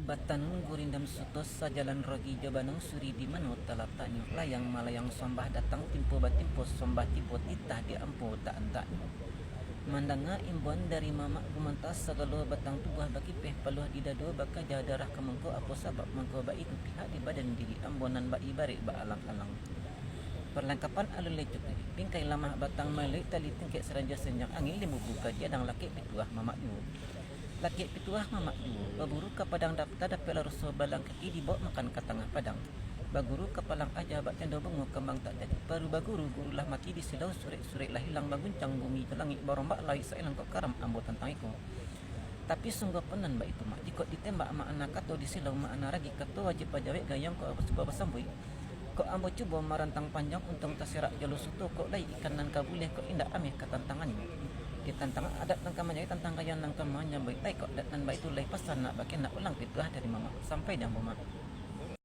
Batanun gurindam sutos sa jalan rogi jabanang suri di manut talatanyo layang malayang sombah datang timpo batimpo sombah tipo titah di ampo tak antaknyo. Mandanga imbuan dari mama kumantas sagalo batang tubuh bagi peh paluh di dado baka darah kemengko apa sabab mengko ba itu pihak di badan diri ambonan ba ibarik ba alang-alang. Perlengkapan alun lecuk bingkai lamah batang malai tali tingkek seranja senjang angin limu buka jadang laki pituah mamak yu. Laki pituah mamak yu baburu ke padang dapta dapat laruso balang kaki dibawa makan ke tengah padang. Baguru kepalang aja bak tendo bengok kembang tak jadi. Baru baguru gurulah mati di silau surik-surik lah hilang baguncang bumi ke langit barombak lai sailang kok karam ambo tentang iku. Tapi sungguh penan mbak itu mak jika ditembak mak anak kato di silau mak anak ragi kato wajib pajawek gayang kok sebuah basambui. Kok ambo cuba marantang panjang untung terserak jalur suto kok lai ikanan kabuleh kok indak ameh ketantangannya. Ditantang adat nangkamanya tantang kayan nangkamanya baik kok dat nan baik itu lai pasan nak bakin nak ulang pituah dari mama sampai dah mama.